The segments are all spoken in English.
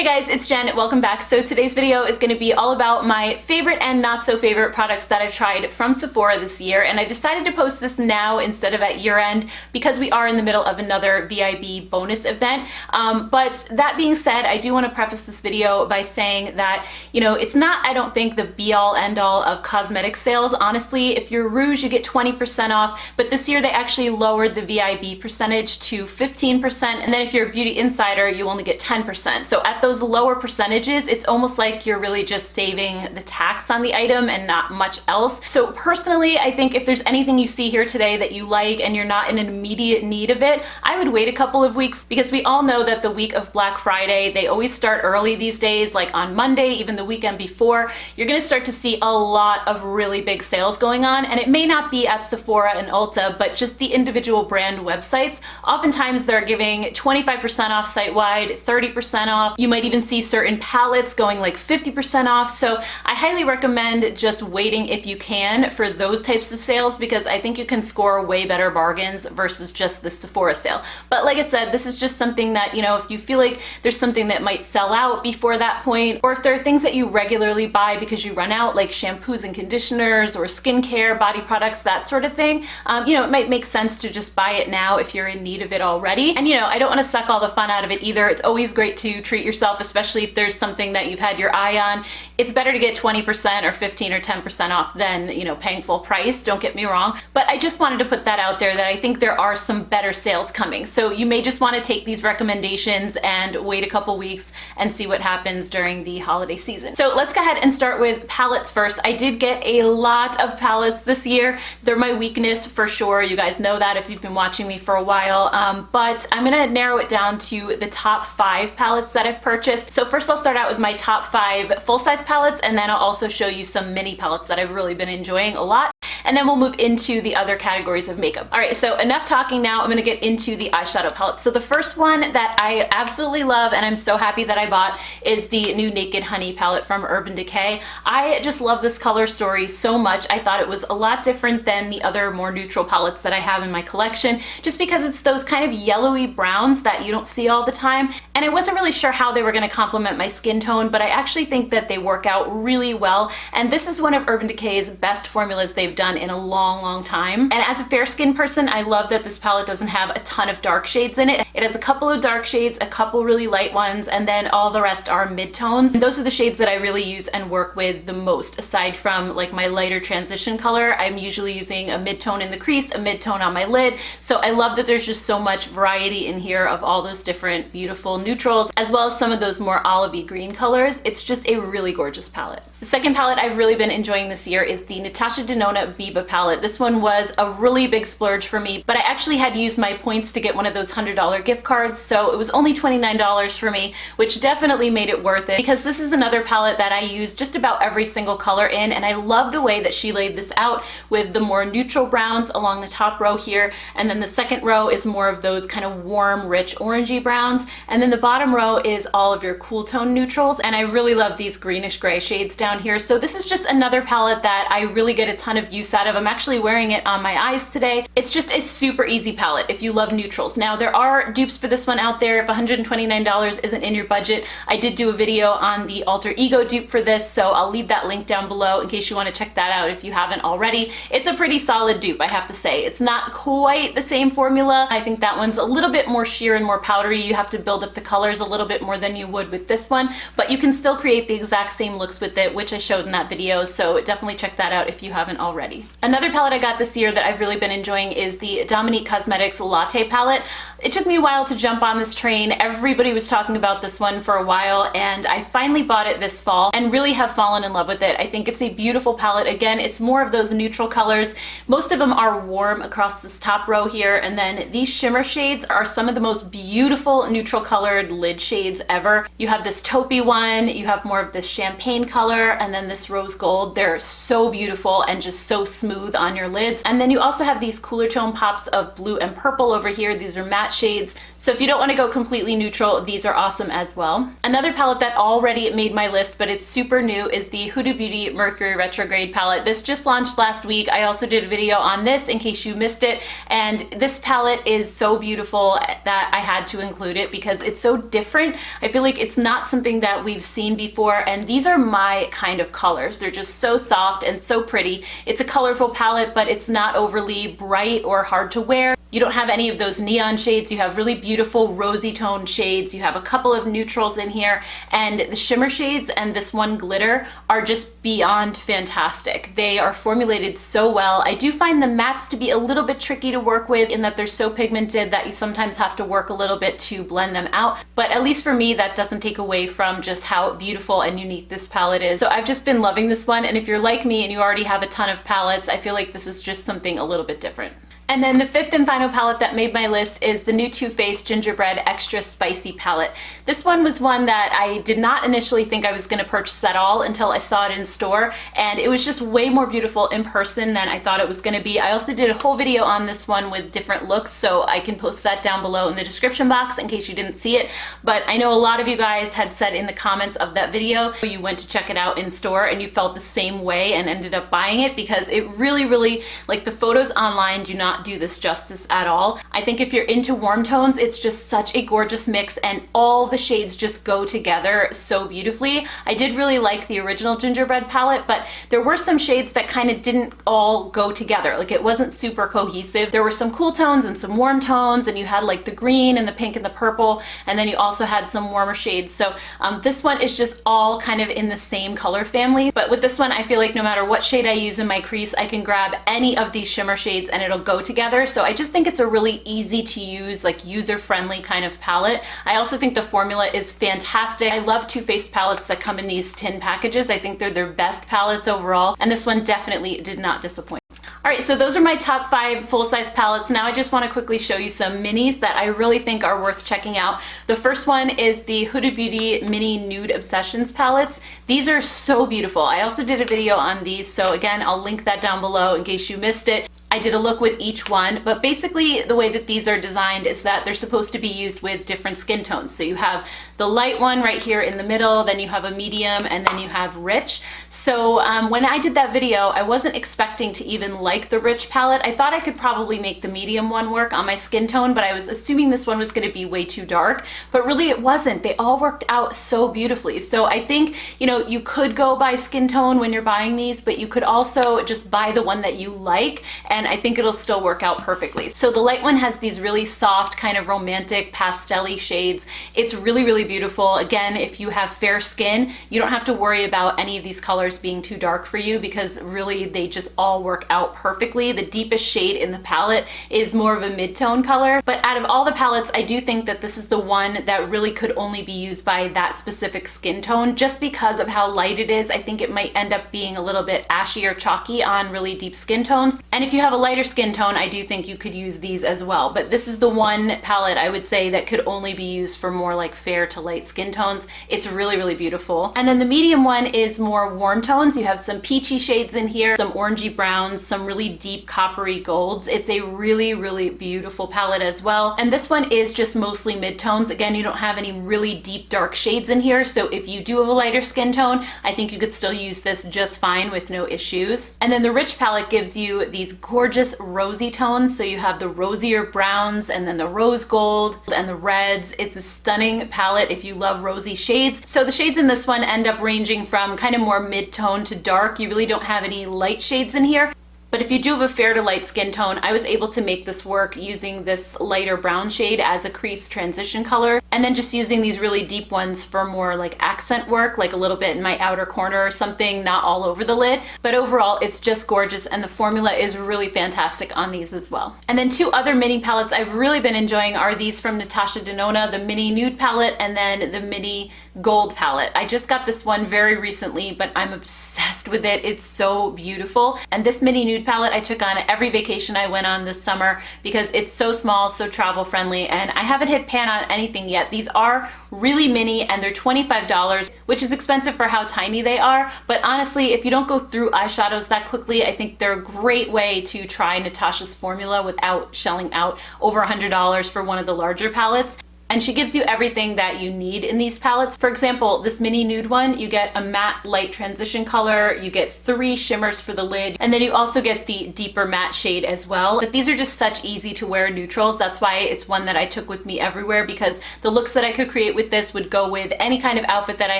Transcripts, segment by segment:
Hey guys, it's Jen. Welcome back. So today's video is going to be all about my favorite and not so favorite products that I've tried from Sephora this year, and I decided to post this now instead of at year end because we are in the middle of another VIB bonus event. But that being said, I do want to preface this video by saying that, it's not, I don't think, the be-all end-all of cosmetic sales. Honestly, if you're Rouge, you get 20% off, but this year they actually lowered the VIB percentage to 15%, and then if you're a Beauty Insider, you only get 10%. So at those lower percentages, it's almost like you're really just saving the tax on the item and not much else. So personally, I think if there's anything you see here today that you like and you're not in an immediate need of it, I would wait a couple of weeks, because we all know that the week of Black Friday, they always start early these days, like on Monday, even the weekend before. You're gonna start to see a lot of really big sales going on, and it may not be at Sephora and Ulta, but just the individual brand websites. Oftentimes they're giving 25% off site-wide, 30% off. You might even see certain palettes going like 50% off. So I highly recommend just waiting if you can for those types of sales, because I think you can score way better bargains versus just the Sephora sale. But like I said, this is just something that, if you feel like there's something that might sell out before that point, or if there are things that you regularly buy because you run out, like shampoos and conditioners or skincare, body products, that sort of thing, it might make sense to just buy it now if you're in need of it already. And I don't want to suck all the fun out of it either. It's always great to treat yourself, especially if there's something that you've had your eye on. It's better to get 20% or 15 or 10% off than, paying full price, don't get me wrong. But I just wanted to put that out there, that I think there are some better sales coming. So you may just want to take these recommendations and wait a couple weeks and see what happens during the holiday season. So let's go ahead and start with palettes first. I did get a lot of palettes this year. They're my weakness for sure. You guys know that if you've been watching me for a while. But I'm gonna narrow it down to the top 5 palettes that I've purchased. So first I'll start out with my top 5 full-size palettes, and then I'll also show you some mini palettes that I've really been enjoying a lot. And then we'll move into the other categories of makeup. All right, so enough talking now. I'm gonna get into the eyeshadow palettes. So the first one that I absolutely love, and I'm so happy that I bought, is the new Naked Honey palette from Urban Decay. I just love this color story so much. I thought it was a lot different than the other more neutral palettes that I have in my collection, just because it's those kind of yellowy browns that you don't see all the time. And I wasn't really sure how they were gonna complement my skin tone, but I actually think that they work out really well. And this is one of Urban Decay's best formulas they've done in a long time. And as a fair skin person, I love that this palette doesn't have a ton of dark shades in it. It has a couple of dark shades, a couple really light ones, and then all the rest are mid-tones. And those are the shades that I really use and work with the most. Aside from like my lighter transition color, I'm usually using a mid-tone in the crease, a mid-tone on my lid. So I love that there's just so much variety in here of all those different beautiful neutrals, as well as some of those more olivey green colors. It's just a really gorgeous palette. The second palette I've really been enjoying this year is the Natasha Denona Biba palette. This one was a really big splurge for me, but I actually had used my points to get one of those $100 gift cards, so it was only $29 for me, which definitely made it worth it, because this is another palette that I use just about every single color in, and I love the way that she laid this out with the more neutral browns along the top row here, and then the second row is more of those kind of warm, rich orangey browns, and then the bottom row is all of your cool tone neutrals, and I really love these greenish gray shades down here. So this is just another palette that I really get a ton of use out of. I'm actually wearing it on my eyes today. It's just a super easy palette if you love neutrals. Now there are dupes for this one out there. If $129 isn't in your budget, I did do a video on the Alter Ego dupe for this, so I'll leave that link down below in case you want to check that out if you haven't already. It's a pretty solid dupe, I have to say. It's not quite the same formula. I think that one's a little bit more sheer and more powdery. You have to build up the colors a little bit more than you would with this one, but you can still create the exact same looks with it, which I showed in that video, so definitely check that out if you haven't already. Another palette I got this year that I've really been enjoying is the Dominique Cosmetics Latte palette. It took me a while to jump on this train. Everybody was talking about this one for a while, and I finally bought it this fall and really have fallen in love with it. I think it's a beautiful palette. Again, it's more of those neutral colors. Most of them are warm across this top row here, and then these shimmer shades are some of the most beautiful neutral colored lid shades ever. You have this taupey one, you have more of this champagne color, and then this rose gold. They're so beautiful and just so smooth on your lids. And then you also have these cooler tone pops of blue and purple over here. These are matte shades. So if you don't want to go completely neutral, these are awesome as well. Another palette that already made my list, but it's super new, is the Huda Beauty Mercury Retrograde palette. This just launched last week. I also did a video on this in case you missed it. And this palette is so beautiful that I had to include it because it's so different. I feel like it's not something that we've seen before, and these are my kind of colors. They're just so soft and so pretty. It's a colorful palette, but it's not overly bright or hard to wear. You don't have any of those neon shades. You have really beautiful rosy toned shades. You have a couple of neutrals in here, and the shimmer shades and this one glitter are just beyond fantastic. They are formulated so well. I do find the mattes to be a little bit tricky to work with in that they're so pigmented that you sometimes have to work a little bit to blend them out. But at least for me, that doesn't take away from just how beautiful and unique this palette is. So I've just been loving this one. And if you're like me and you already have a ton of palettes, I feel like this is just something a little bit different. And then the fifth and final palette that made my list is the new Too Faced Gingerbread Extra Spicy palette. This one was one that I did not initially think I was going to purchase at all until I saw it in store, and it was just way more beautiful in person than I thought it was going to be. I also did a whole video on this one with different looks, so I can post that down below in the description box in case you didn't see it. But I know a lot of you guys had said in the comments of that video you went to check it out in store and you felt the same way and ended up buying it because it really, like, the photos online do not do this justice at all. I think if you're into warm tones, it's just such a gorgeous mix and all the shades just go together so beautifully. I did really like the original gingerbread palette, but there were some shades that kind of didn't all go together. Like, it wasn't super cohesive. There were some cool tones and some warm tones, and you had like the green and the pink and the purple, and then you also had some warmer shades. So this one is just all kind of in the same color family. But with this one, I feel like no matter what shade I use in my crease, I can grab any of these shimmer shades and it'll go together. So I just think it's a really easy to use, like user-friendly kind of palette. I also think the formula is fantastic. I love Too Faced palettes that come in these tin packages. I think they're their best palettes overall, and this one definitely did not disappoint. Alright, so those are my top 5 full-size palettes. Now I just want to quickly show you some minis that I really think are worth checking out. The first one is the Huda Beauty Mini Nude Obsessions palettes. These are so beautiful. I also did a video on these, so again, I'll link that down below in case you missed it. I did a look with each one, but basically the way that these are designed is that they're supposed to be used with different skin tones. So you have the light one right here in the middle, then you have a medium, and then you have rich. So when I did that video, I wasn't expecting to even like the rich palette. I thought I could probably make the medium one work on my skin tone, but I was assuming this one was going to be way too dark, but really it wasn't. They all worked out so beautifully. So I think, you know, you could go by skin tone when you're buying these, but you could also just buy the one that you like, and I think it'll still work out perfectly. So the light one has these really soft, kind of romantic, pastel-y shades. It's really beautiful. Again, if you have fair skin, you don't have to worry about any of these colors being too dark for you because really they just all work out perfectly. The deepest shade in the palette is more of a mid-tone color, but out of all the palettes, I do think that this is the one that really could only be used by that specific skin tone just because of how light it is. I think it might end up being a little bit ashy or chalky on really deep skin tones. And if you have a lighter skin tone, I do think you could use these as well. But this is the one palette I would say that could only be used for more like fair to light skin tones. It's really beautiful. And then the medium one is more warm tones. You have some peachy shades in here, some orangey browns, some really deep coppery golds. It's a really beautiful palette as well. And this one is just mostly mid-tones. Again, you don't have any really deep dark shades in here. So if you do have a lighter skin tone, I think you could still use this just fine with no issues. And then the rich palette gives you these gorgeous rosy tones. So you have the rosier browns and then the rose gold and the reds. It's a stunning palette if you love rosy shades. So the shades in this one end up ranging from kind of more mid-tone to dark. You really don't have any light shades in here. But if you do have a fair to light skin tone, I was able to make this work using this lighter brown shade as a crease transition color, and then just using these really deep ones for more like accent work, like a little bit in my outer corner or something, not all over the lid. But overall, it's just gorgeous, and the formula is really fantastic on these as well. And then two other mini palettes I've really been enjoying are these from Natasha Denona, the Mini Nude palette and then the Mini Gold palette. I just got this one very recently, but I'm obsessed with it. It's so beautiful. And this Mini Nude nude palette I took on every vacation I went on this summer because it's so small, so travel friendly, and I haven't hit pan on anything yet. These are really mini and they're $25, which is expensive for how tiny they are, but honestly, if you don't go through eyeshadows that quickly, I think they're a great way to try Natasha's formula without shelling out over $100 for one of the larger palettes. And she gives you everything that you need in these palettes. For example, this mini nude one, you get a matte light transition color, you get 3 shimmers for the lid, and then you also get the deeper matte shade as well. But these are just such easy to wear neutrals. That's why it's one that I took with me everywhere, because the looks that I could create with this would go with any kind of outfit that I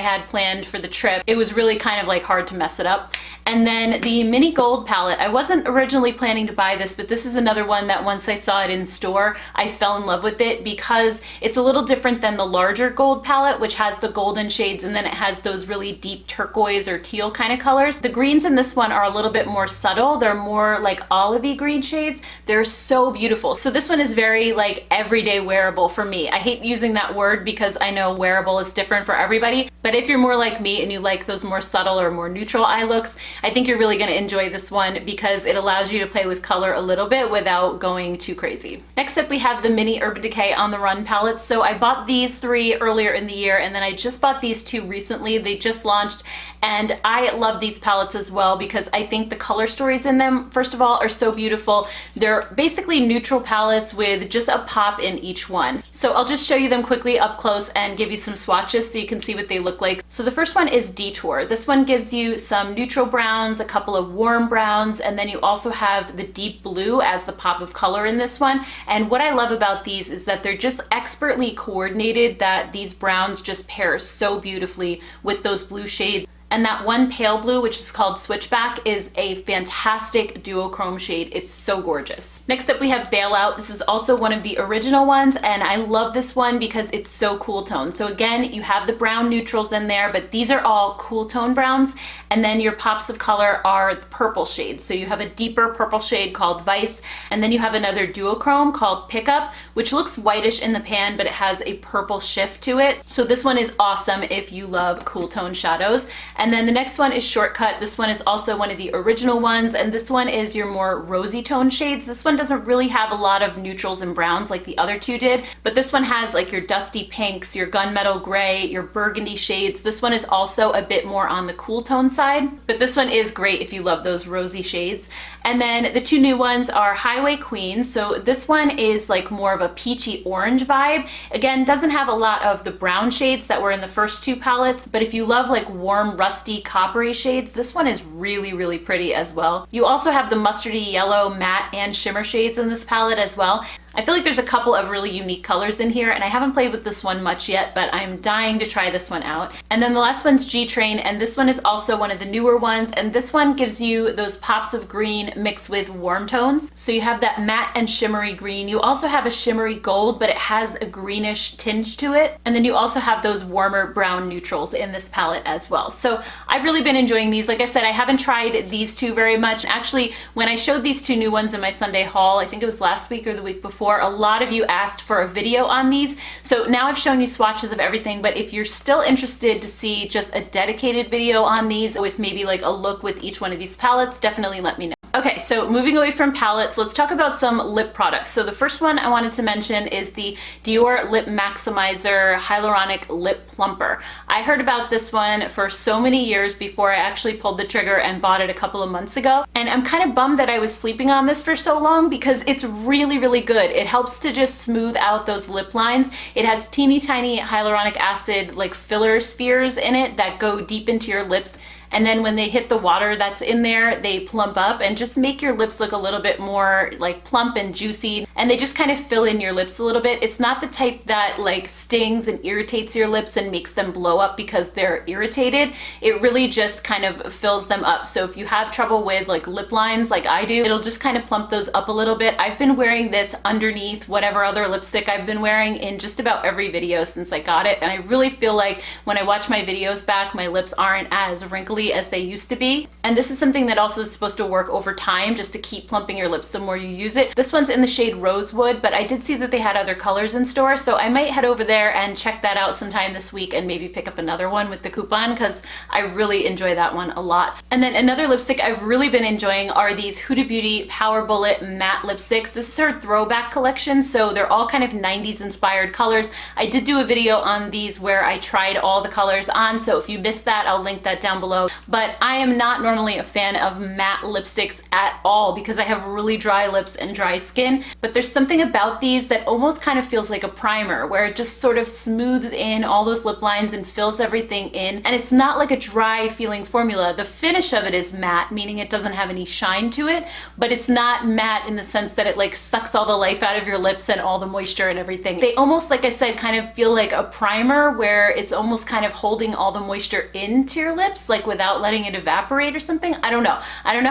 had planned for the trip. It was really kind of like hard to mess it up. And then the mini gold palette, I wasn't originally planning to buy this, but this is another one that once I saw it in store, I fell in love with it because it's a little different than the larger gold palette, which has the golden shades and then it has those really deep turquoise or teal kind of colors. The greens in this one are a little bit more subtle. They're more like olivey green shades. They're so beautiful. So this one is very like everyday wearable for me. I hate using that word because I know wearable is different for everybody, but if you're more like me and you like those more subtle or more neutral eye looks, I think you're really going to enjoy this one because it allows you to play with color a little bit without going too crazy. Next up, we have the mini Urban Decay On the Run palettes. So I bought these 3 earlier in the year and then I just bought these 2 recently. They just launched and I love these palettes as well because I think the color stories in them, first of all, are so beautiful. They're basically neutral palettes with just a pop in each one. So I'll just show you them quickly up close and give you some swatches so you can see what they look like. So the first one is Detour. This one gives you some neutral browns, a couple of warm browns, and then you also have the deep blue as the pop of color in this one. And what I love about these is that they're just expertly coordinated, that these browns just pair so beautifully with those blue shades. And that one pale blue, which is called Switchback, is a fantastic duochrome shade. It's so gorgeous. Next up, we have Bailout. This is also one of the original ones, and I love this one because it's so cool tone. So again, you have the brown neutrals in there, but these are all cool tone browns, and then your pops of color are the purple shades. So you have a deeper purple shade called Vice, and then you have another duochrome called Pickup, which looks whitish in the pan, but it has a purple shift to it. So this one is awesome if you love cool tone shadows. And then the next one is Shortcut. This one is also one of the original ones, and this one is your more rosy tone shades. This one doesn't really have a lot of neutrals and browns like the other 2 did, but this one has like your dusty pinks, your gunmetal gray, your burgundy shades. This one is also a bit more on the cool tone side, but this one is great if you love those rosy shades. And then the 2 new ones are Highway Queen. So this one is like more of a peachy orange vibe. Again, doesn't have a lot of the brown shades that were in the first 2 palettes, but if you love like warm, rusty, coppery shades, this one is really, really pretty as well. You also have the mustardy yellow, matte, and shimmer shades in this palette as well. I feel like there's a couple of really unique colors in here, and I haven't played with this one much yet, but I'm dying to try this one out. And then the last one's G-Train, and this one is also one of the newer ones, and this one gives you those pops of green mixed with warm tones. So you have that matte and shimmery green. You also have a shimmery gold, but it has a greenish tinge to it. And then you also have those warmer brown neutrals in this palette as well. So I've really been enjoying these. Like I said, I haven't tried these 2 very much. Actually, when I showed these 2 new ones in my Sunday haul, I think it was last week or the week before, a lot of you asked for a video on these. So now I've shown you swatches of everything, but if you're still interested to see just a dedicated video on these with maybe like a look with each one of these palettes, definitely let me know. Okay, so moving away from palettes, let's talk about some lip products. So the first one I wanted to mention is the Dior Lip Maximizer Hyaluronic Lip Plumper. I heard about this one for so many years before I actually pulled the trigger and bought it a couple of months ago. And I'm kind of bummed that I was sleeping on this for so long because it's really, really good. It helps to just smooth out those lip lines. It has teeny tiny hyaluronic acid like filler spheres in it that go deep into your lips. And then when they hit the water that's in there, they plump up and just make your lips look a little bit more like plump and juicy. And they just kind of fill in your lips a little bit. It's not the type that like stings and irritates your lips and makes them blow up because they're irritated. It really just kind of fills them up. So if you have trouble with like lip lines like I do, it'll just kind of plump those up a little bit. I've been wearing this underneath whatever other lipstick I've been wearing in just about every video since I got it. And I really feel like when I watch my videos back, my lips aren't as wrinkly as they used to be. And this is something that also is supposed to work over time just to keep plumping your lips the more you use it. This one's in the shade Rose Rosewood, but I did see that they had other colors in store, so I might head over there and check that out sometime this week and maybe pick up another one with the coupon because I really enjoy that one a lot. And then another lipstick I've really been enjoying are these Huda Beauty Power Bullet matte lipsticks. This is her throwback collection, so they're all kind of 90s inspired colors. I did do a video on these where I tried all the colors on, so if you missed that, I'll link that down below. But I am not normally a fan of matte lipsticks at all because I have really dry lips and dry skin, but there's something about these that almost kind of feels like a primer where it just sort of smooths in all those lip lines and fills everything in, and it's not like a dry feeling formula. The finish of it is matte, meaning it doesn't have any shine to it, but it's not matte in the sense that it like sucks all the life out of your lips and all the moisture and everything. They almost, like I said, kind of feel like a primer where it's almost kind of holding all the moisture into your lips, like without letting it evaporate or something. I don't know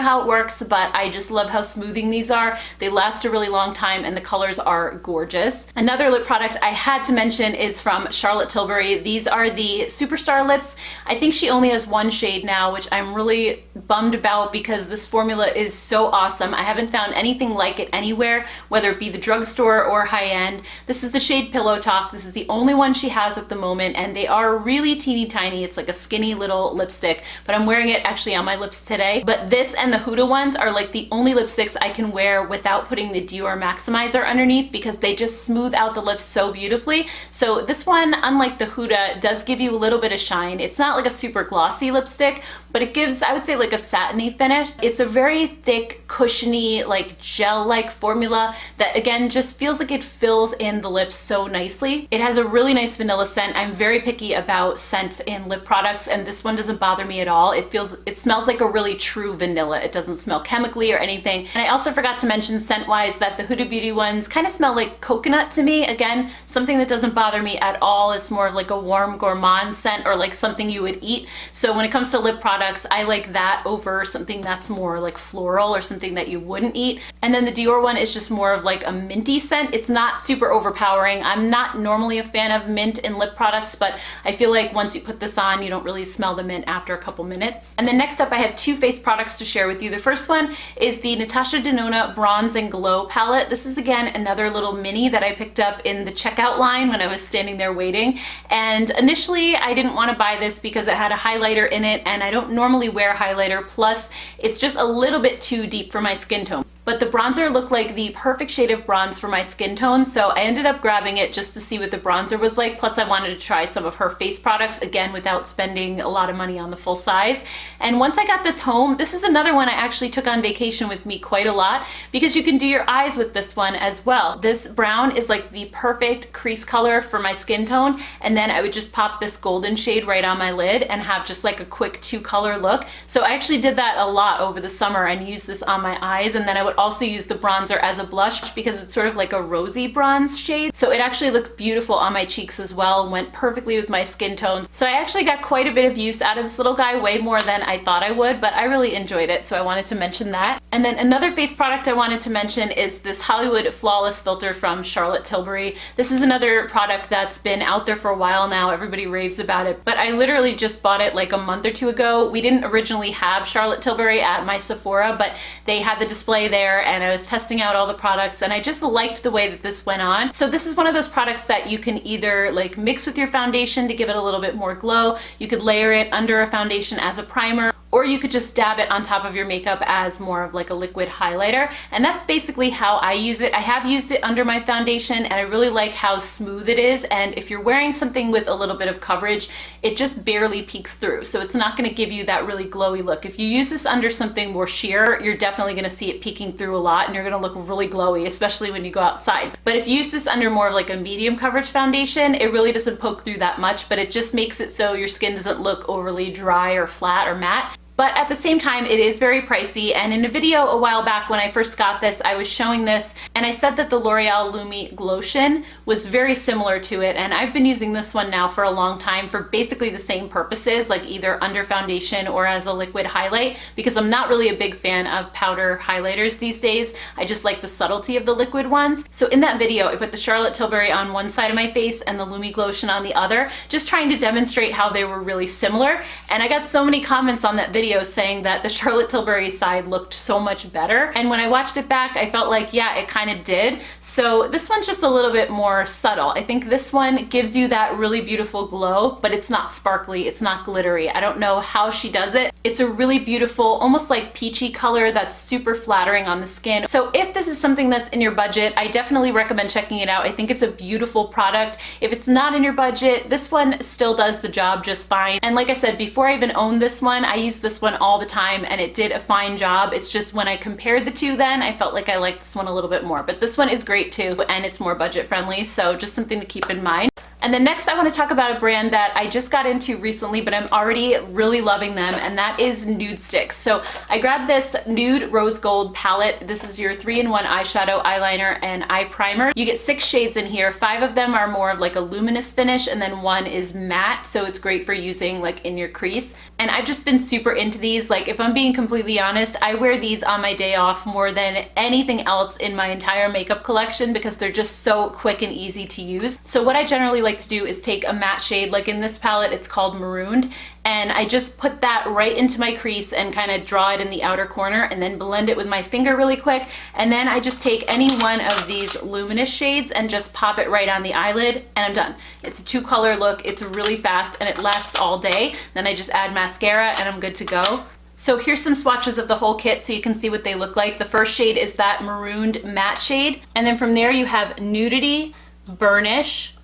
how it works, but I just love how smoothing these are. They last a really long time and the colors are gorgeous. Another lip product I had to mention is from Charlotte Tilbury. These are the Superstar lips. I think she only has one shade now, which I'm really bummed about because this formula is so awesome. I haven't found anything like it anywhere, whether it be the drugstore or high-end. This is the shade Pillow Talk. This is the only one she has at the moment, and they are really teeny tiny. It's like a skinny little lipstick, but I'm wearing it actually on my lips today. But this and the Huda ones are like the only lipsticks I can wear without putting the Dior Maximizer underneath because they just smooth out the lips so beautifully. So this one, unlike the Huda, does give you a little bit of shine. It's not like a super glossy lipstick, but it gives, I would say, like a satiny finish. It's a very thick, cushiony, like gel-like formula that again just feels like it fills in the lips so nicely. It has a really nice vanilla scent. I'm very picky about scents in lip products, and this one doesn't bother me at all. It smells like a really true vanilla. It doesn't smell chemically or anything. And I also forgot to mention scent-wise that the Huda Beauty ones kind of smell like coconut to me. Again, something that doesn't bother me at all. It's more of like a warm gourmand scent or like something you would eat. So when it comes to lip products, I like that over something that's more like floral or something that you wouldn't eat. And then the Dior one is just more of like a minty scent. It's not super overpowering. I'm not normally a fan of mint in lip products, but I feel like once you put this on, you don't really smell the mint after a couple minutes. And then next up, I have two face products to share with you. The first one is the Natasha Denona Bronze and Glow palette. This is again another little mini that I picked up in the checkout line when I was standing there waiting. And initially I didn't want to buy this because it had a highlighter in it, and I don't normally wear highlighter, plus it's just a little bit too deep for my skin tone. But the bronzer looked like the perfect shade of bronze for my skin tone, so I ended up grabbing it just to see what the bronzer was like. Plus I wanted to try some of her face products, again, without spending a lot of money on the full size. And once I got this home, this is another one I actually took on vacation with me quite a lot because you can do your eyes with this one as well. This brown is like the perfect crease color for my skin tone, and then I would just pop this golden shade right on my lid and have just like a quick two-color look. So I actually did that a lot over the summer and used this on my eyes, and then I would also use the bronzer as a blush because it's sort of like a rosy bronze shade. So it actually looked beautiful on my cheeks as well, went perfectly with my skin tone. So I actually got quite a bit of use out of this little guy, way more than I thought I would, but I really enjoyed it, so I wanted to mention that. And then another face product I wanted to mention is this Hollywood Flawless Filter from Charlotte Tilbury. This is another product that's been out there for a while now. Everybody raves about it, but I literally just bought it like a month or two ago. We didn't originally have Charlotte Tilbury at my Sephora, but they had the display there and I was testing out all the products and I just liked the way that this went on. So this is one of those products that you can either like mix with your foundation to give it a little bit more glow. You could layer it under a foundation as a primer, or you could just dab it on top of your makeup as more of like a liquid highlighter. And that's basically how I use it. I have used it under my foundation and I really like how smooth it is. And if you're wearing something with a little bit of coverage, it just barely peeks through. So it's not gonna give you that really glowy look. If you use this under something more sheer, you're definitely gonna see it peeking through a lot and you're gonna look really glowy, especially when you go outside. But if you use this under more of like a medium coverage foundation, it really doesn't poke through that much, but it just makes it so your skin doesn't look overly dry or flat or matte. But at the same time, it is very pricey, and in a video a while back when I first got this, I was showing this and I said that the L'Oreal Lumi Glotion was very similar to it, and I've been using this one now for a long time for basically the same purposes, like either under foundation or as a liquid highlight, because I'm not really a big fan of powder highlighters these days. I just like the subtlety of the liquid ones. So in that video, I put the Charlotte Tilbury on one side of my face and the Lumi Glotion on the other, just trying to demonstrate how they were really similar, and I got so many comments on that video saying that the Charlotte Tilbury side looked so much better. And when I watched it back, I felt like, yeah, it kind of did. So this one's just a little bit more subtle. I think this one gives you that really beautiful glow, but it's not sparkly, it's not glittery. I don't know how she does it. It's a really beautiful, almost like peachy color that's super flattering on the skin. So if this is something that's in your budget, I definitely recommend checking it out. I think it's a beautiful product. If it's not in your budget, this one still does the job just fine. And like I said, before I even owned this one, I used this one all the time and it did a fine job. It's just when I compared the two then, I felt like I liked this one a little bit more. But this one is great too, and it's more budget friendly, so just something to keep in mind. And then next I want to talk about a brand that I just got into recently, but I'm already really loving them, and that is Nudestix. So I grabbed this nude rose gold palette. This is your 3-in-1 eyeshadow, eyeliner, and eye primer. You get 6 shades in here. 5 of them are more of like a luminous finish, and then 1 is matte, so it's great for using like in your crease. And I've just been super into these. Like, if I'm being completely honest, I wear these on my day off more than anything else in my entire makeup collection because they're just so quick and easy to use. So what I generally like to do is take a matte shade, like in this palette it's called Marooned, and I just put that right into my crease and kind of draw it in the outer corner and then blend it with my finger really quick. And then I just take any one of these luminous shades and just pop it right on the eyelid, and I'm done. It's a 2-color look, it's really fast, and it lasts all day. Then I just add mascara and I'm good to go. So here's some swatches of the whole kit so you can see what they look like. The first shade is that Marooned matte shade, and then from there you have Nudity, Burnish,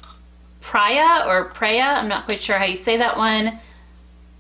Praia or Praia, I'm not quite sure how you say that one,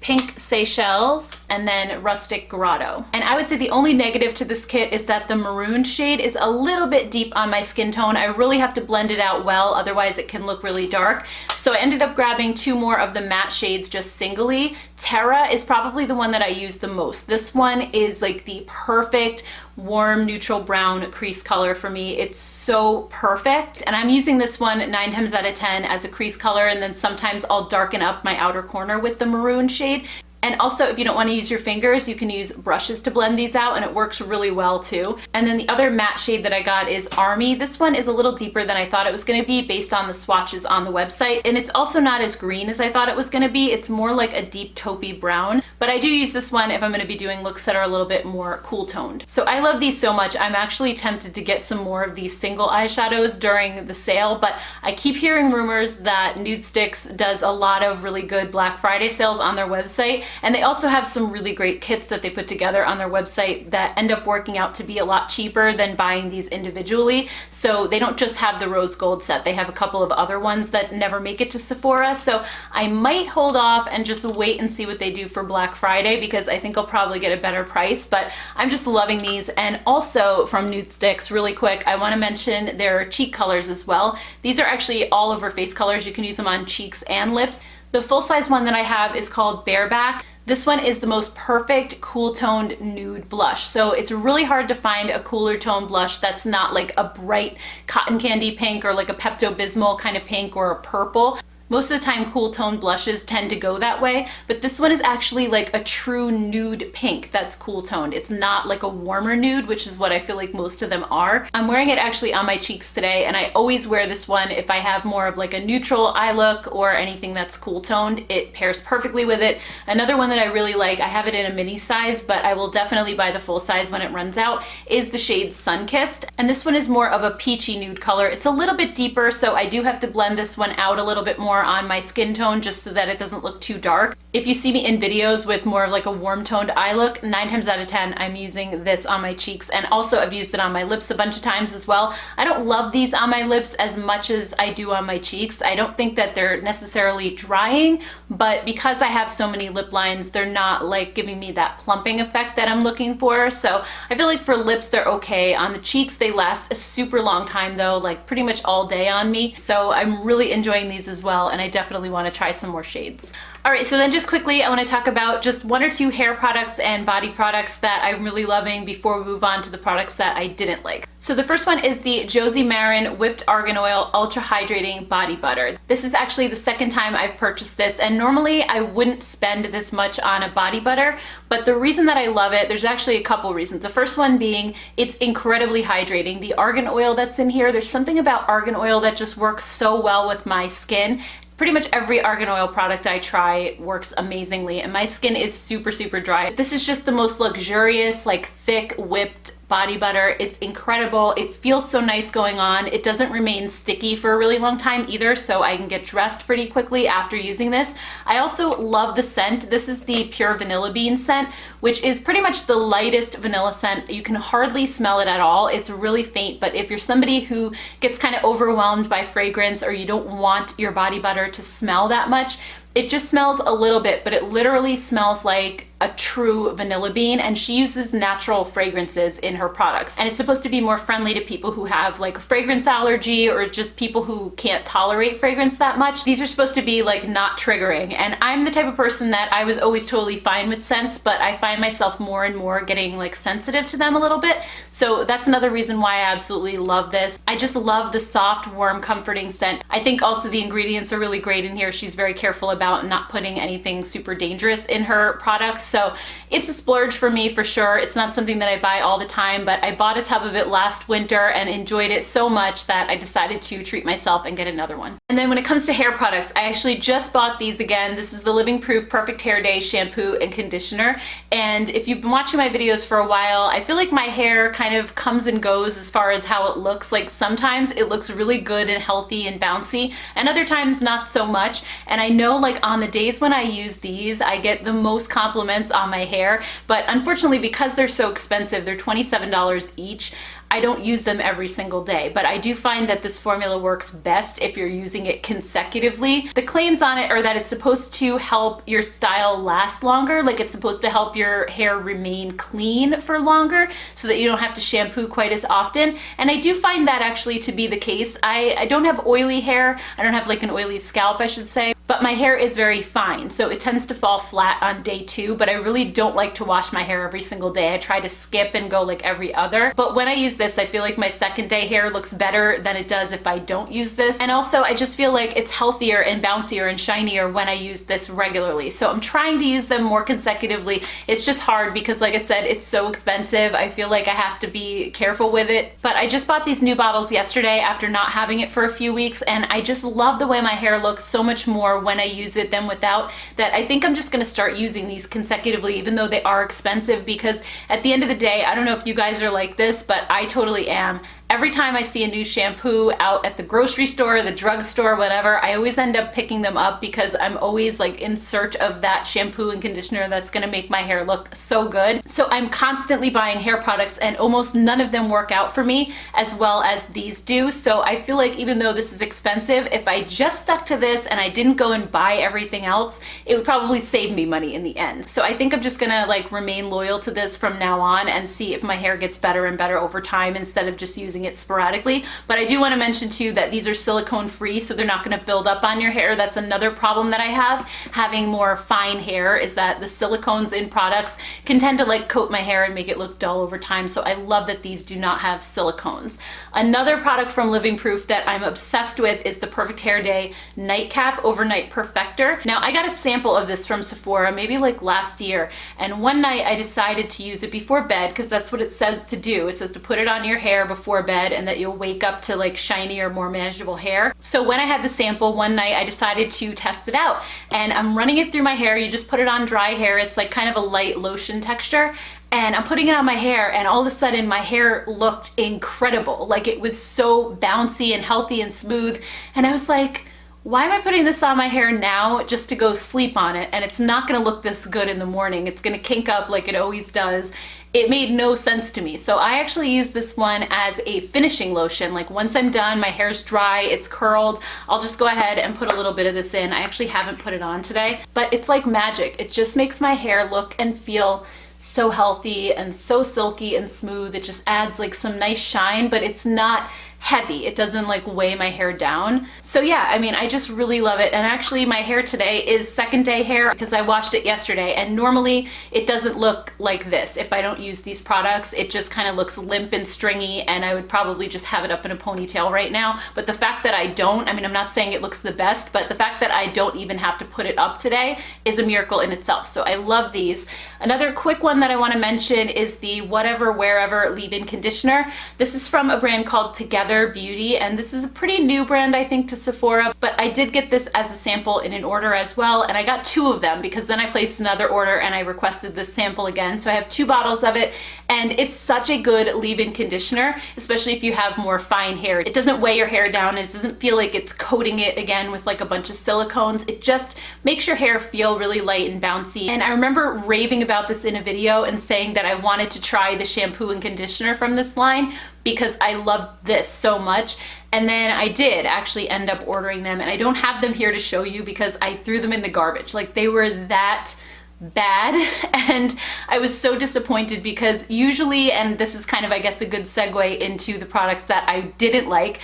Pink Seychelles, and then Rustic Grotto. And I would say the only negative to this kit is that the maroon shade is a little bit deep on my skin tone. I really have to blend it out well, otherwise it can look really dark. So I ended up grabbing 2 more of the matte shades just singly. Terra is probably the one that I use the most. This one is like the perfect warm neutral brown crease color for me. It's so perfect, and I'm using this one 9 times out of 10 as a crease color, and then sometimes I'll darken up my outer corner with the maroon shade. And also, if you don't want to use your fingers, you can use brushes to blend these out, and it works really well too. And then the other matte shade that I got is Army. This one is a little deeper than I thought it was going to be based on the swatches on the website, and it's also not as green as I thought it was going to be. It's more like a deep taupey brown, but I do use this one if I'm going to be doing looks that are a little bit more cool toned. So I love these so much. I'm actually tempted to get some more of these single eyeshadows during the sale, but I keep hearing rumors that Nudestix does a lot of really good Black Friday sales on their website. And they also have some really great kits that they put together on their website that end up working out to be a lot cheaper than buying these individually. So they don't just have the rose gold set, they have a couple of other ones that never make it to Sephora. So I might hold off and just wait and see what they do for Black Friday, because I think I'll probably get a better price. But I'm just loving these. And also from Nudestix, really quick, I want to mention their cheek colors as well. These are actually all over face colors. You can use them on cheeks and lips. The full-size one that I have is called Bareback. This one is the most perfect cool toned nude blush. So it's really hard to find a cooler toned blush that's not like a bright cotton candy pink or like a Pepto-Bismol kind of pink or a purple. Most of the time cool toned blushes tend to go that way, but this one is actually like a true nude pink that's cool toned. It's not like a warmer nude, which is what I feel like most of them are. I'm wearing it actually on my cheeks today, and I always wear this one if I have more of like a neutral eye look or anything that's cool toned. It pairs perfectly with it. Another one that I really like, I have it in a mini size, but I will definitely buy the full size when it runs out, is the shade Sunkissed. And this one is more of a peachy nude color. It's a little bit deeper, so I do have to blend this one out a little bit more on my skin tone just so that it doesn't look too dark. If you see me in videos with more of like a warm toned eye look, 9 times out of 10 I'm using this on my cheeks, and also I've used it on my lips a bunch of times as well. I don't love these on my lips as much as I do on my cheeks. I don't think that they're necessarily drying, but because I have so many lip lines, they're not like giving me that plumping effect that I'm looking for. So I feel like for lips they're okay. On the cheeks they last a super long time though, like pretty much all day on me. So I'm really enjoying these as well, and I definitely want to try some more shades. Alright, so then just quickly I want to talk about just 1 or 2 hair products and body products that I'm really loving before we move on to the products that I didn't like. So the first one is the Josie Maran Whipped Argan Oil Ultra Hydrating Body Butter. This is actually the second time I've purchased this, and normally I wouldn't spend this much on a body butter, but the reason that I love it, there's actually a couple reasons. The first one being it's incredibly hydrating. The argan oil that's in here, there's something about argan oil that just works so well with my skin. Pretty much every argan oil product I try works amazingly, and my skin is super, super dry. This is just the most luxurious, like thick, whipped body butter. It's incredible. It feels so nice going on. It doesn't remain sticky for a really long time either, so I can get dressed pretty quickly after using this. I also love the scent. This is the Pure Vanilla Bean scent, which is pretty much the lightest vanilla scent. You can hardly smell it at all. It's really faint, but if you're somebody who gets kind of overwhelmed by fragrance, or you don't want your body butter to smell that much, it just smells a little bit, but it literally smells like a true vanilla bean, and she uses natural fragrances in her products. And it's supposed to be more friendly to people who have like a fragrance allergy, or just people who can't tolerate fragrance that much. These are supposed to be like not triggering. And I'm the type of person that I was always totally fine with scents, but I find myself more and more getting like sensitive to them a little bit. So that's another reason why I absolutely love this. I just love the soft, warm, comforting scent. I think also the ingredients are really great in here. She's very careful about not putting anything super dangerous in her products. So it's a splurge for me for sure. It's not something that I buy all the time, but I bought a tub of it last winter and enjoyed it so much that I decided to treat myself and get another one. And then when it comes to hair products, I actually just bought these again. This is the Living Proof Perfect Hair Day shampoo and conditioner. And if you've been watching my videos for a while, I feel like my hair kind of comes and goes as far as how it looks. Like sometimes it looks really good and healthy and bouncy, and other times not so much. And I know like on the days when I use these, I get the most compliments on my hair, but unfortunately because they're so expensive, they're $27 each, I don't use them every single day, but I do find that this formula works best if you're using it consecutively. The claims on it are that it's supposed to help your style last longer, like it's supposed to help your hair remain clean for longer so that you don't have to shampoo quite as often. And I do find that actually to be the case. I don't have oily hair. I don't have like an oily scalp, I should say, but my hair is very fine, so it tends to fall flat on day 2, but I really don't like to wash my hair every single day. I try to skip and go like every other, but when I use this, I feel like my second day hair looks better than it does if I don't use this. And also I just feel like it's healthier and bouncier and shinier when I use this regularly. So I'm trying to use them more consecutively. It's just hard because like I said, it's so expensive. I feel like I have to be careful with it. But I just bought these new bottles yesterday after not having it for a few weeks, and I just love the way my hair looks so much more when I use it than without, that I think I'm just gonna start using these consecutively, even though they are expensive, because at the end of the day, I don't know if you guys are like this, but I totally am. Every time I see a new shampoo out at the grocery store, the drugstore, whatever, I always end up picking them up because I'm always like in search of that shampoo and conditioner that's gonna make my hair look so good. So I'm constantly buying hair products and almost none of them work out for me as well as these do. So I feel like even though this is expensive, if I just stuck to this and I didn't go and buy everything else, it would probably save me money in the end. So I think I'm just gonna like remain loyal to this from now on and see if my hair gets better and better over time instead of just using it sporadically. But I do want to mention too that these are silicone free, so they're not going to build up on your hair. That's another problem that I have having more fine hair, is that the silicones in products can tend to like coat my hair and make it look dull over time. So I love that these do not have silicones. Another product from Living Proof that I'm obsessed with is the Perfect Hair Day Nightcap Overnight Perfector. Now I got a sample of this from Sephora maybe like last year, and one night I decided to use it before bed because that's what it says to do. It says to put it on your hair before bed and that you'll wake up to like shinier, more manageable hair. So when I had the sample one night, I decided to test it out, and I'm running it through my hair. You just put it on dry hair. It's like kind of a light lotion texture. And I'm putting it on my hair, and all of a sudden my hair looked incredible. Like it was so bouncy and healthy and smooth. And I was like, why am I putting this on my hair now just to go sleep on it? And it's not gonna look this good in the morning. It's gonna kink up like it always does. It made no sense to me. So I actually use this one as a finishing lotion. Like once I'm done, my hair's dry, it's curled, I'll just go ahead and put a little bit of this in. I actually haven't put it on today, but it's like magic. It just makes my hair look and feel so healthy and so silky and smooth. It just adds like some nice shine, but it's not heavy. It doesn't like weigh my hair down. So yeah, I mean, I just really love it. And actually my hair today is second day hair because I washed it yesterday, and normally it doesn't look like this. If I don't use these products, it just kind of looks limp and stringy, and I would probably just have it up in a ponytail right now. But the fact that I don't, I mean, I'm not saying it looks the best, but the fact that I don't even have to put it up today is a miracle in itself. So I love these. Another quick one that I want to mention is the Whatever Wherever leave-in conditioner. This is from a brand called Together. Together Beauty, and this is a pretty new brand, I think, to Sephora, but I did get this as a sample in an order as well, and I got 2 of them because then I placed another order and I requested this sample again. So I have 2 bottles of it, and it's such a good leave-in conditioner, especially if you have more fine hair. It doesn't weigh your hair down, and it doesn't feel like it's coating it again with like a bunch of silicones. It just makes your hair feel really light and bouncy. And I remember raving about this in a video and saying that I wanted to try the shampoo and conditioner from this line because I loved this so much. And then I did actually end up ordering them, and I don't have them here to show you because I threw them in the garbage. Like, they were that bad, and I was so disappointed because usually, and this is kind of, I guess, a good segue into the products that I didn't like,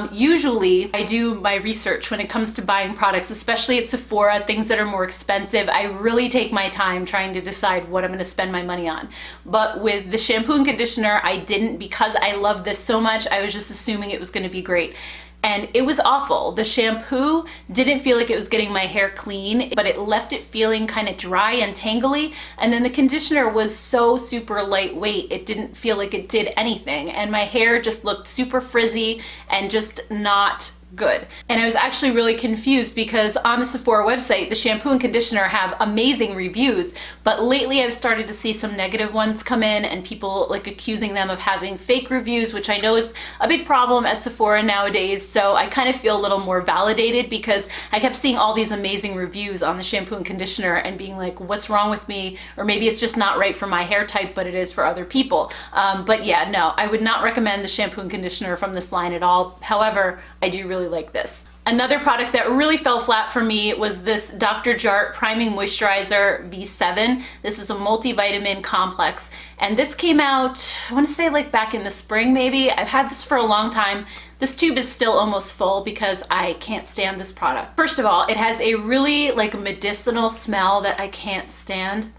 usually I do my research when it comes to buying products, especially at Sephora, things that are more expensive. I really take my time trying to decide what I'm going to spend my money on. But with the shampoo and conditioner, I didn't, because I love this so much. I was just assuming it was going to be great. And it was awful. The shampoo didn't feel like it was getting my hair clean, but it left it feeling kind of dry and tangly. And then the conditioner was so super lightweight, it didn't feel like it did anything. And my hair just looked super frizzy and just not good. And I was actually really confused because on the Sephora website, the shampoo and conditioner have amazing reviews, but lately I've started to see some negative ones come in and people like accusing them of having fake reviews, which I know is a big problem at Sephora nowadays. So I kind of feel a little more validated because I kept seeing all these amazing reviews on the shampoo and conditioner and being like, what's wrong with me? Or maybe it's just not right for my hair type, but it is for other people. But yeah, no, I would not recommend the shampoo and conditioner from this line at all. However, I do really like this. Another product that really fell flat for me was this Dr.Jart Priming Moisturizer V7. This is a multivitamin complex, and this came out, I want to say like back in the spring maybe. I've had this for a long time. This tube is still almost full because I can't stand this product. First of all, it has a really like medicinal smell that I can't stand.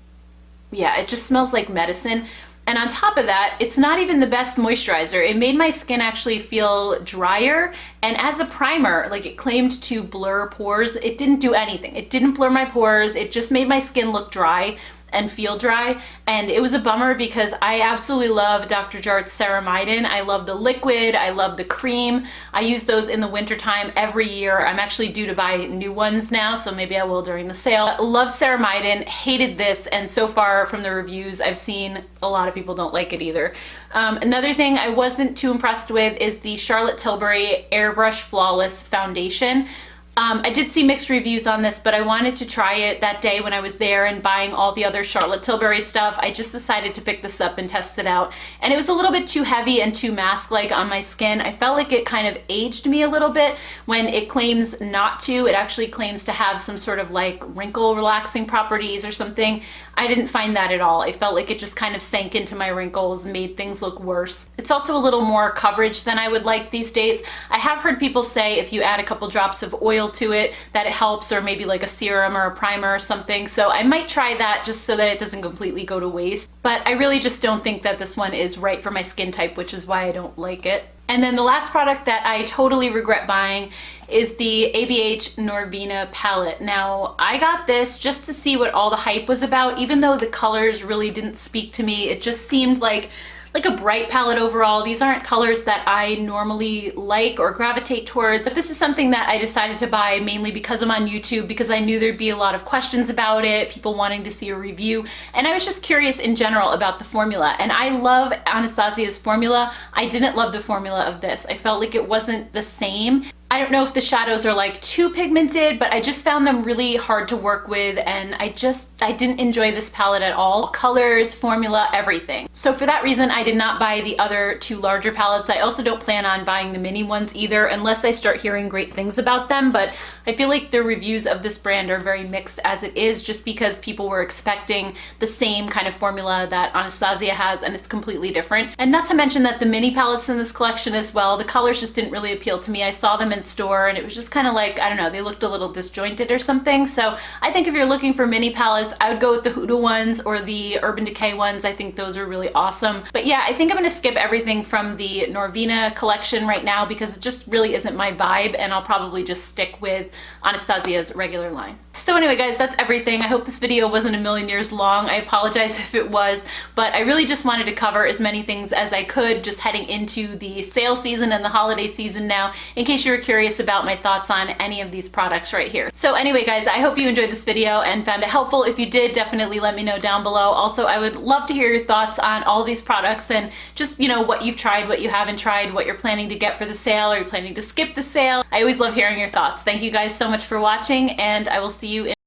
Yeah, it just smells like medicine. And on top of that, it's not even the best moisturizer. It made my skin actually feel drier. And as a primer, like, it claimed to blur pores. It didn't do anything. It didn't blur my pores. It just made my skin look dry and feel dry. And it was a bummer because I absolutely love Dr.Jart's Ceramidin. I love the liquid, I love the cream. I use those in the wintertime every year. I'm actually due to buy new ones now, so maybe I will during the sale. Love Ceramidin, hated this, and so far from the reviews I've seen, a lot of people don't like it either. Another thing I wasn't too impressed with is the Charlotte Tilbury Airbrush Flawless Foundation. I did see mixed reviews on this, but I wanted to try it that day when I was there and buying all the other Charlotte Tilbury stuff. I just decided to pick this up and test it out. And it was a little bit too heavy and too mask-like on my skin. I felt like it kind of aged me a little bit when it claims not to. It actually claims to have some sort of like wrinkle relaxing properties or something. I didn't find that at all. I felt like it just kind of sank into my wrinkles and made things look worse. It's also a little more coverage than I would like these days. I have heard people say if you add a couple drops of oil to it that it helps, or maybe like a serum or a primer or something. So I might try that just so that it doesn't completely go to waste. But I really just don't think that this one is right for my skin type, which is why I don't like it. And then the last product that I totally regret buying is the ABH Norvina Palette. Now, I got this just to see what all the hype was about, even though the colors really didn't speak to me. It just seemed like a bright palette overall. These aren't colors that I normally like or gravitate towards, but this is something that I decided to buy mainly because I'm on YouTube, because I knew there'd be a lot of questions about it, people wanting to see a review, and I was just curious in general about the formula. And I love Anastasia's formula. I didn't love the formula of this. I felt like it wasn't the same. I don't know if the shadows are like too pigmented, but I just found them really hard to work with, and I didn't enjoy this palette at all. Colors, formula, everything. So for that reason, I did not buy the other 2 larger palettes. I also don't plan on buying the mini ones either, unless I start hearing great things about them, but I feel like the reviews of this brand are very mixed as it is, just because people were expecting the same kind of formula that Anastasia has, and it's completely different. And not to mention that the mini palettes in this collection as well, the colors just didn't really appeal to me. I saw them in store and it was just kind of like, I don't know, they looked a little disjointed or something. So I think if you're looking for mini palettes, I would go with the Huda ones or the Urban Decay ones. I think those are really awesome. But yeah, I think I'm gonna skip everything from the Norvina collection right now because it just really isn't my vibe, and I'll probably just stick with Anastasia's regular line. So anyway guys, that's everything. I hope this video wasn't a million years long. I apologize if it was, but I really just wanted to cover as many things as I could just heading into the sale season and the holiday season now, in case you were curious about my thoughts on any of these products right here. So anyway guys, I hope you enjoyed this video and found it helpful. If you did, definitely let me know down below. Also, I would love to hear your thoughts on all these products and just, you know, what you've tried, what you haven't tried, what you're planning to get for the sale, or you're planning to skip the sale. I always love hearing your thoughts. Thank you guys so much for watching, and I will see you in